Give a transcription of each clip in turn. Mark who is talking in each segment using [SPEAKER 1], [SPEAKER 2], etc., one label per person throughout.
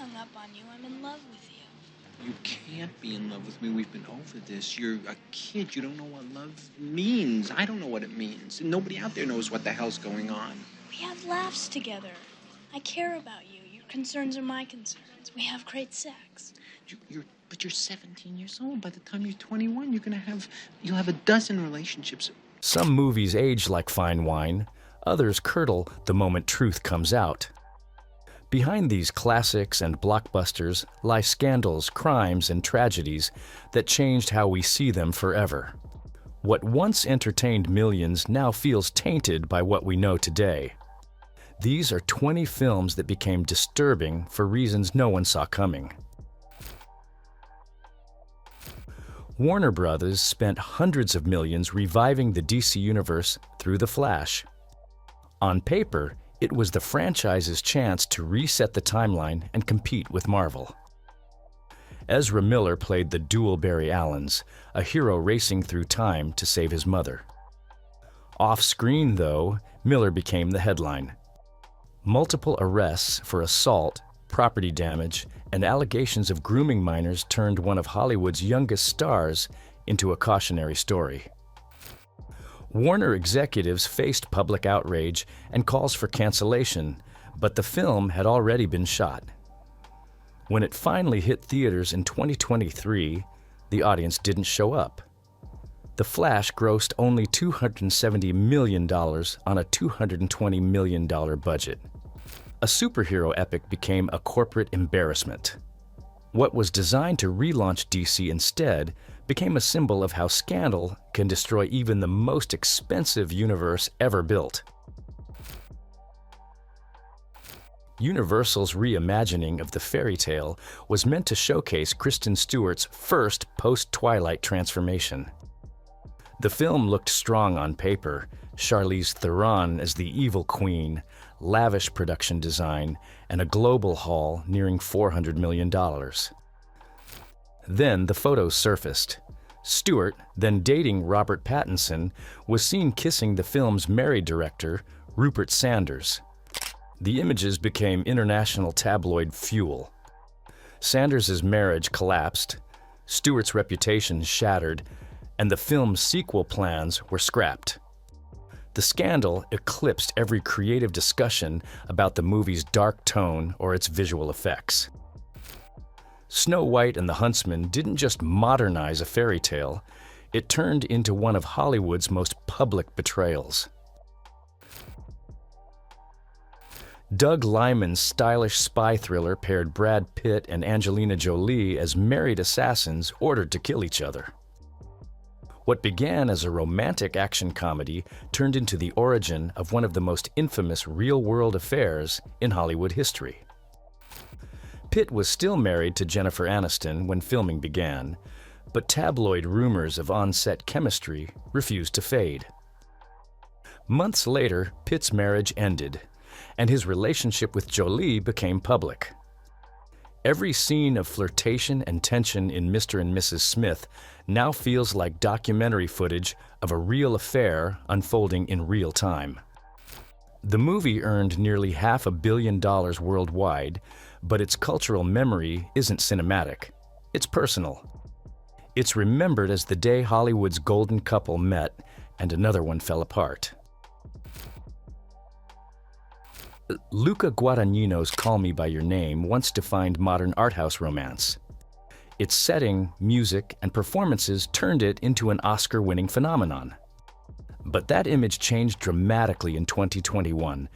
[SPEAKER 1] hung up on you. I'm in love with you.
[SPEAKER 2] You can't be in love with me. We've been over this. You're a kid. You don't know what love means. I don't know what it means. And nobody out there knows what the hell's going on.
[SPEAKER 1] We have laughs together. I care about you. Your concerns are my concerns. We have great sex.
[SPEAKER 2] But you're 17 years old. By the time you're 21, you'll have a dozen relationships.
[SPEAKER 3] Some movies age like fine wine. Others curdle the moment truth comes out. Behind these classics and blockbusters lie scandals, crimes, and tragedies that changed how we see them forever. What once entertained millions now feels tainted by what we know today. These are 20 films that became disturbing for reasons no one saw coming. Warner Brothers spent hundreds of millions reviving the DC Universe through The Flash. On paper, it was the franchise's chance to reset the timeline and compete with Marvel. Ezra Miller played the dual Barry Allens, a hero racing through time to save his mother. Off-screen, though, Miller became the headline. Multiple arrests for assault, property damage, and allegations of grooming minors turned one of Hollywood's youngest stars into a cautionary story. Warner executives faced public outrage and calls for cancellation, but the film had already been shot. When it finally hit theaters in 2023, the audience didn't show up. The Flash grossed only $270 million on a $220 million budget. A superhero epic became a corporate embarrassment. What was designed to relaunch DC instead became a symbol of how scandal can destroy even the most expensive universe ever built. Universal's reimagining of the fairy tale was meant to showcase Kristen Stewart's first post-Twilight transformation. The film looked strong on paper, Charlize Theron as the evil queen, lavish production design, and a global haul nearing $400 million. Then the photos surfaced. Stewart, then dating Robert Pattinson, was seen kissing the film's married director, Rupert Sanders. The images became international tabloid fuel. Sanders' marriage collapsed, Stewart's reputation shattered, and the film's sequel plans were scrapped. The scandal eclipsed every creative discussion about the movie's dark tone or its visual effects. Snow White and the Huntsman didn't just modernize a fairy tale, it turned into one of Hollywood's most public betrayals. Doug Liman's stylish spy thriller paired Brad Pitt and Angelina Jolie as married assassins ordered to kill each other. What began as a romantic action comedy turned into the origin of one of the most infamous real-world affairs in Hollywood history. Pitt was still married to Jennifer Aniston when filming began, but tabloid rumors of on-set chemistry refused to fade. Months later, Pitt's marriage ended, and his relationship with Jolie became public. Every scene of flirtation and tension in Mr. and Mrs. Smith now feels like documentary footage of a real affair unfolding in real time. The movie earned nearly $500 million worldwide, but its cultural memory isn't cinematic. It's personal. It's remembered as the day Hollywood's golden couple met and another one fell apart. Luca Guadagnino's Call Me By Your Name once defined modern art house romance. Its setting, music, and performances turned it into an Oscar-winning phenomenon. But that image changed dramatically in 2021,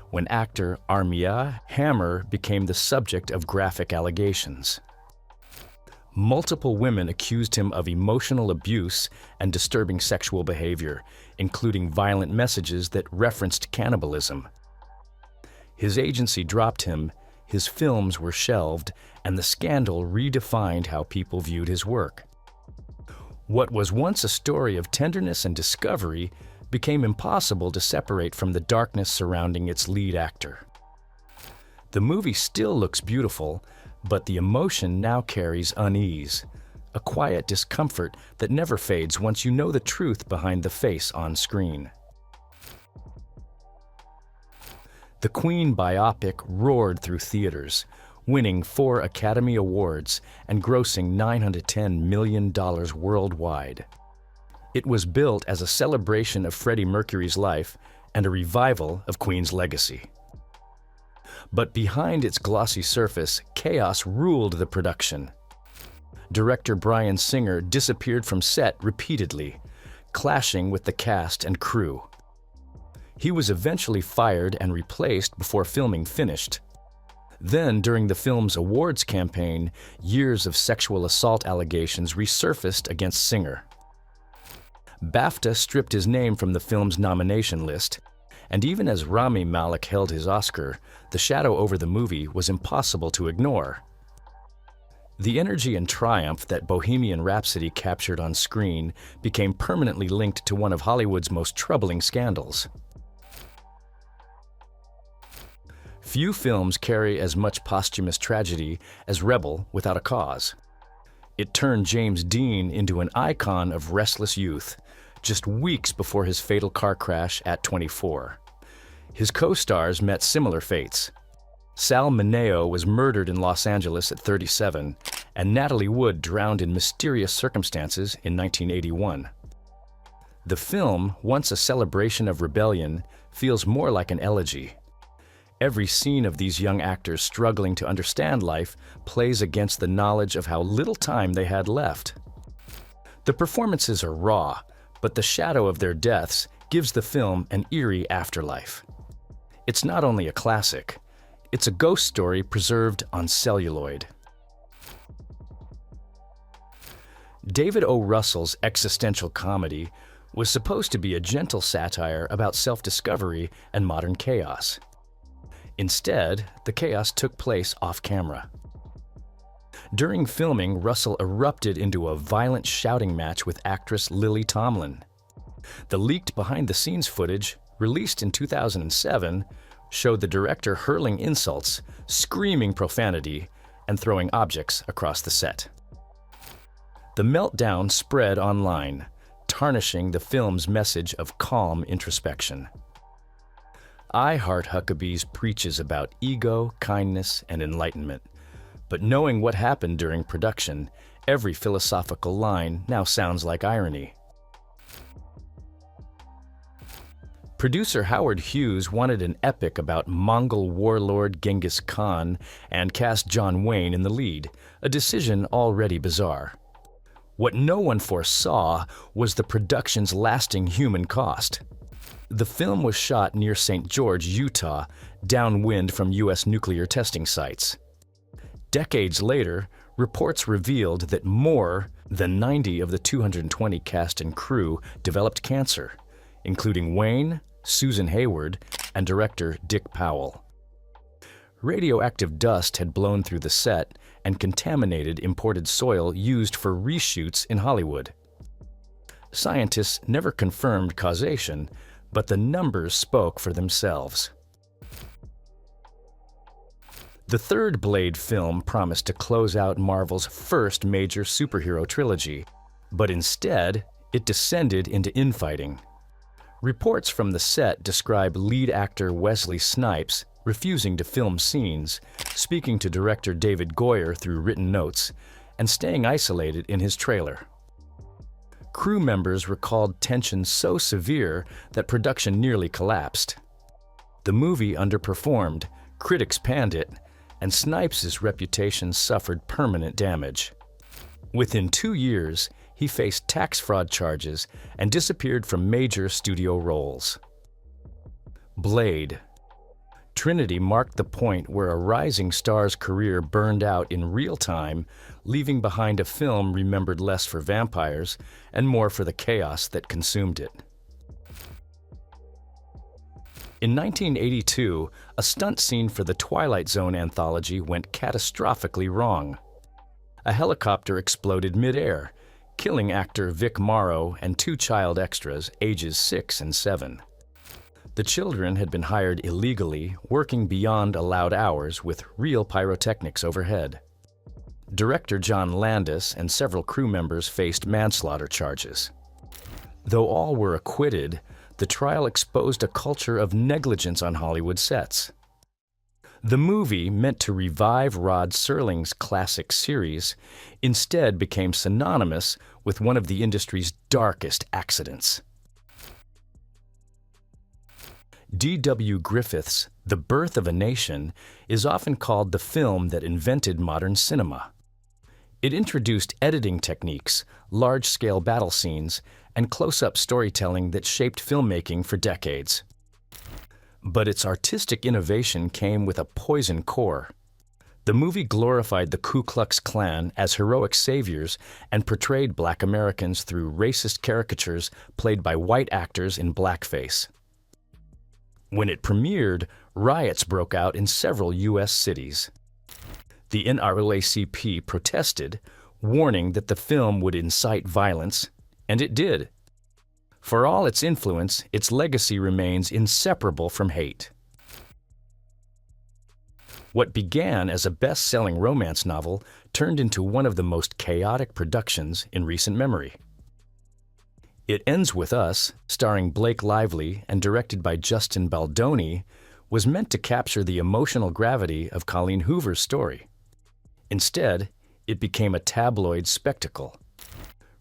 [SPEAKER 3] when actor Armia Hammer became the subject of graphic allegations. Multiple women accused him of emotional abuse and disturbing sexual behavior, including violent messages that referenced cannibalism. His agency dropped him, his films were shelved, and the scandal redefined how people viewed his work. What was once a story of tenderness and discovery became impossible to separate from the darkness surrounding its lead actor. The movie still looks beautiful, but the emotion now carries unease, a quiet discomfort that never fades once you know the truth behind the face on screen. The Queen biopic roared through theaters, winning 4 Academy Awards and grossing $910 million worldwide. It was built as a celebration of Freddie Mercury's life and a revival of Queen's legacy. But behind its glossy surface, chaos ruled the production. Director Bryan Singer disappeared from set repeatedly, clashing with the cast and crew. He was eventually fired and replaced before filming finished. Then, during the film's awards campaign, years of sexual assault allegations resurfaced against Singer. BAFTA stripped his name from the film's nomination list, and even as Rami Malek held his Oscar, the shadow over the movie was impossible to ignore. The energy and triumph that Bohemian Rhapsody captured on screen became permanently linked to one of Hollywood's most troubling scandals. Few films carry as much posthumous tragedy as Rebel Without a Cause. It turned James Dean into an icon of restless youth, just weeks before his fatal car crash at 24. His co-stars met similar fates. Sal Mineo was murdered in Los Angeles at 37, and Natalie Wood drowned in mysterious circumstances in 1981. The film, once a celebration of rebellion, feels more like an elegy. Every scene of these young actors struggling to understand life plays against the knowledge of how little time they had left. The performances are raw, but the shadow of their deaths gives the film an eerie afterlife. It's not only a classic, it's a ghost story preserved on celluloid. David O. Russell's existential comedy was supposed to be a gentle satire about self-discovery and modern chaos. Instead, the chaos took place off-camera. During filming, Russell erupted into a violent shouting match with actress Lily Tomlin. The leaked behind-the-scenes footage, released in 2007, showed the director hurling insults, screaming profanity, and throwing objects across the set. The meltdown spread online, tarnishing the film's message of calm introspection. I Heart Huckabees preaches about ego, kindness, and enlightenment. But knowing what happened during production, every philosophical line now sounds like irony. Producer Howard Hughes wanted an epic about Mongol warlord Genghis Khan and cast John Wayne in the lead, a decision already bizarre. What no one foresaw was the production's lasting human cost. The film was shot near St. George, Utah, downwind from U.S. nuclear testing sites. Decades later, reports revealed that more than 90 of the 220 cast and crew developed cancer, including Wayne, Susan Hayward, and director Dick Powell. Radioactive dust had blown through the set and contaminated imported soil used for reshoots in Hollywood. Scientists never confirmed causation, but the numbers spoke for themselves. The third Blade film promised to close out Marvel's first major superhero trilogy, but instead, it descended into infighting. Reports from the set describe lead actor Wesley Snipes refusing to film scenes, speaking to director David Goyer through written notes, and staying isolated in his trailer. Crew members recalled tension so severe that production nearly collapsed. The movie underperformed, critics panned it, and Snipes' reputation suffered permanent damage. Within 2 years, he faced tax fraud charges and disappeared from major studio roles. Blade. Trinity marked the point where a rising star's career burned out in real time, leaving behind a film remembered less for vampires and more for the chaos that consumed it. In 1982, a stunt scene for the Twilight Zone anthology went catastrophically wrong. A helicopter exploded mid-air, killing actor Vic Morrow and 2 child extras, ages 6 and 7. The children had been hired illegally, working beyond allowed hours with real pyrotechnics overhead. Director John Landis and several crew members faced manslaughter charges. Though all were acquitted, the trial exposed a culture of negligence on Hollywood sets. The movie, meant to revive Rod Serling's classic series, instead became synonymous with one of the industry's darkest accidents. D.W. Griffith's The Birth of a Nation is often called the film that invented modern cinema. It introduced editing techniques, large-scale battle scenes, and close-up storytelling that shaped filmmaking for decades. But its artistic innovation came with a poison core. The movie glorified the Ku Klux Klan as heroic saviors and portrayed Black Americans through racist caricatures played by white actors in blackface. When it premiered, riots broke out in several U.S. cities. The NAACP protested, warning that the film would incite violence, and it did. For all its influence, its legacy remains inseparable from hate. What began as a best-selling romance novel turned into one of the most chaotic productions in recent memory. It Ends With Us, starring Blake Lively and directed by Justin Baldoni, was meant to capture the emotional gravity of Colleen Hoover's story. Instead, it became a tabloid spectacle.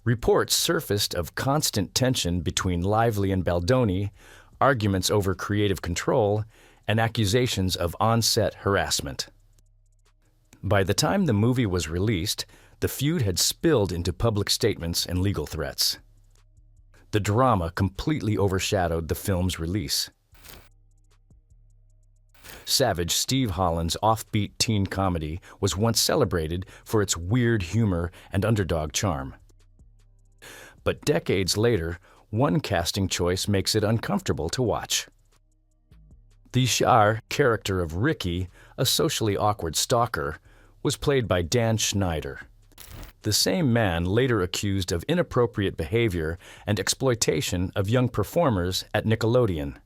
[SPEAKER 3] Reports surfaced of constant tension between Lively and Baldoni, arguments over creative control, and accusations of on-set harassment. By the time the movie was released, the feud had spilled into public statements and legal threats. The drama completely overshadowed the film's release. Savage Steve Holland's offbeat teen comedy was once celebrated for its weird humor and underdog charm. But decades later, one casting choice makes it uncomfortable to watch. The Shar character of Ricky, a socially awkward stalker, was played by Dan Schneider. The same man later accused of inappropriate behavior and exploitation of young performers at Nickelodeon.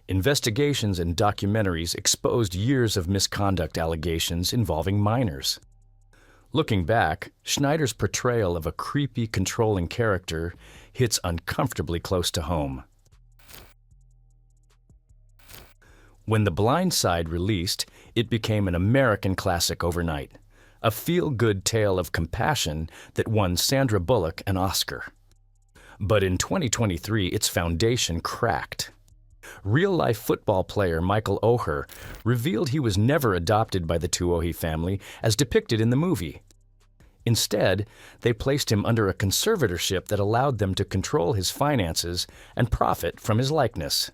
[SPEAKER 3] Investigations and documentaries exposed years of misconduct allegations involving minors. Looking back, Schneider's portrayal of a creepy, controlling character hits uncomfortably close to home. When The Blind Side released, it became an American classic overnight, a feel-good tale of compassion that won Sandra Bullock an Oscar. But in 2023, its foundation cracked. Real-life football player Michael Oher revealed he was never adopted by the Tuohy family as depicted in the movie. Instead, they placed him under a conservatorship that allowed them to control his finances and profit from his likeness.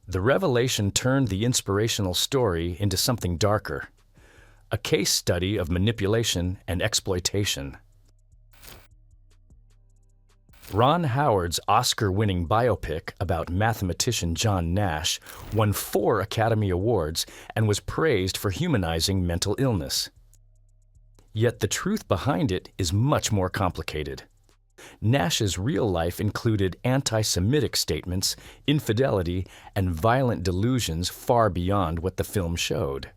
[SPEAKER 3] The revelation turned the inspirational story into something darker, a case study of manipulation and exploitation. Ron Howard's Oscar-winning biopic about mathematician John Nash won 4 Academy Awards and was praised for humanizing mental illness. Yet the truth behind it is much more complicated. Nash's real life included anti-Semitic statements, infidelity, and violent delusions far beyond what the film showed.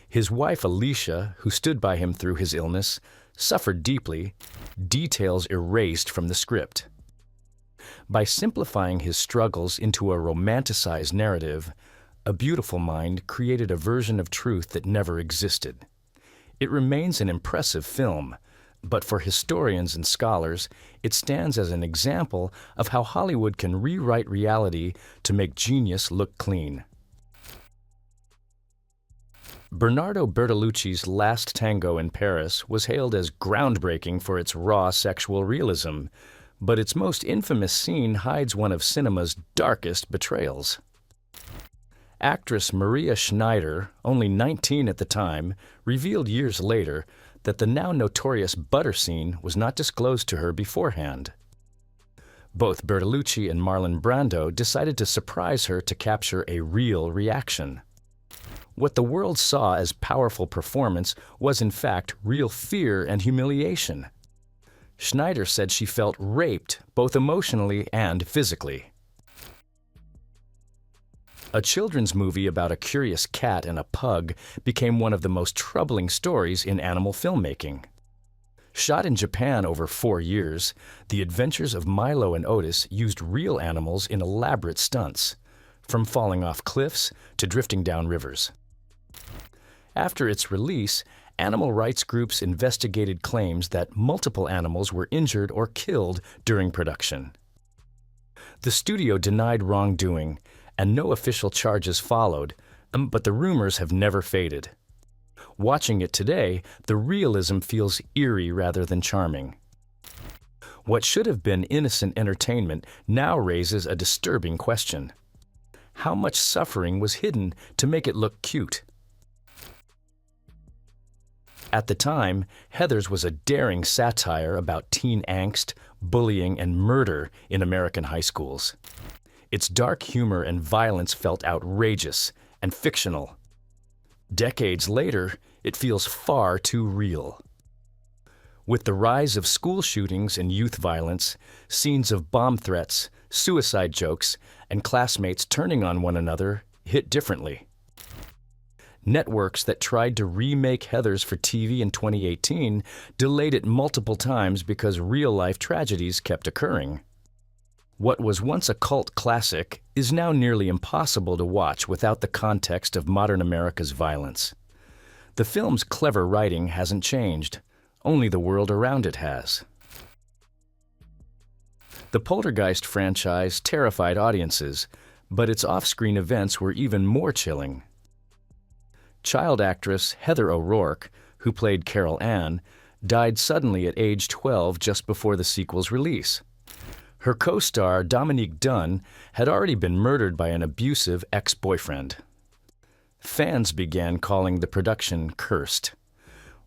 [SPEAKER 3] His wife Alicia, who stood by him through his illness, suffered deeply, details erased from the script. By simplifying his struggles into a romanticized narrative, A Beautiful Mind created a version of truth that never existed. It remains an impressive film, but for historians and scholars, it stands as an example of how Hollywood can rewrite reality to make genius look clean. Bernardo Bertolucci's Last Tango in Paris was hailed as groundbreaking for its raw sexual realism, but its most infamous scene hides one of cinema's darkest betrayals. Actress Maria Schneider, only 19 at the time, revealed years later that the now notorious butter scene was not disclosed to her beforehand. Both Bertolucci and Marlon Brando decided to surprise her to capture a real reaction. What the world saw as powerful performance was in fact real fear and humiliation. Schneider said she felt raped both emotionally and physically. A children's movie about a curious cat and a pug became one of the most troubling stories in animal filmmaking. Shot in Japan over 4 years, The Adventures of Milo and Otis used real animals in elaborate stunts. from falling off cliffs to drifting down rivers. After its release, animal rights groups investigated claims that multiple animals were injured or killed during production. The studio denied wrongdoing, and no official charges followed, but the rumors have never faded. Watching it today, the realism feels eerie rather than charming. What should have been innocent entertainment now raises a disturbing question. How much suffering was hidden to make it look cute? At the time, Heathers was a daring satire about teen angst, bullying, and murder in American high schools. Its dark humor and violence felt outrageous and fictional. Decades later, it feels far too real. With the rise of school shootings and youth violence, scenes of bomb threats, suicide jokes, and classmates turning on one another hit differently. Networks that tried to remake Heathers for TV in 2018 delayed it multiple times because real-life tragedies kept occurring. What was once a cult classic is now nearly impossible to watch without the context of modern America's violence. The film's clever writing hasn't changed, only the world around it has. The Poltergeist franchise terrified audiences, but its off-screen events were even more chilling. Child actress Heather O'Rourke, who played Carol Ann, died suddenly at age 12 just before the sequel's release. Her co-star, Dominique Dunne, had already been murdered by an abusive ex-boyfriend. Fans began calling the production cursed.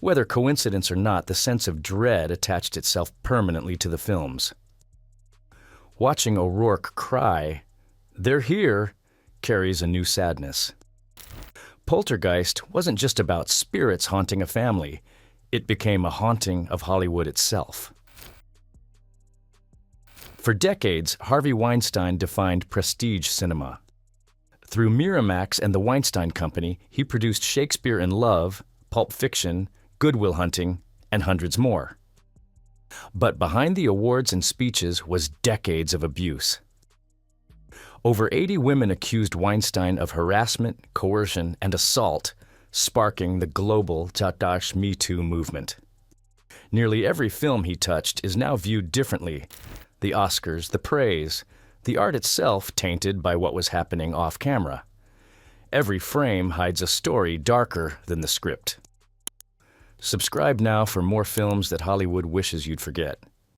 [SPEAKER 3] Whether coincidence or not, the sense of dread attached itself permanently to the films. Watching O'Rourke cry, "They're here," carries a new sadness. Poltergeist wasn't just about spirits haunting a family. It became a haunting of Hollywood itself. For decades, Harvey Weinstein defined prestige cinema. Through Miramax and the Weinstein Company, he produced Shakespeare in Love, Pulp Fiction, Good Will Hunting, and hundreds more. But behind the awards and speeches was decades of abuse. Over 80 women accused Weinstein of harassment, coercion, and assault, sparking the global Me Too movement. Nearly every film he touched is now viewed differently. The Oscars, the praise, the art itself tainted by what was happening off-camera. Every frame hides a story darker than the script. Subscribe now for more films that Hollywood wishes you'd forget.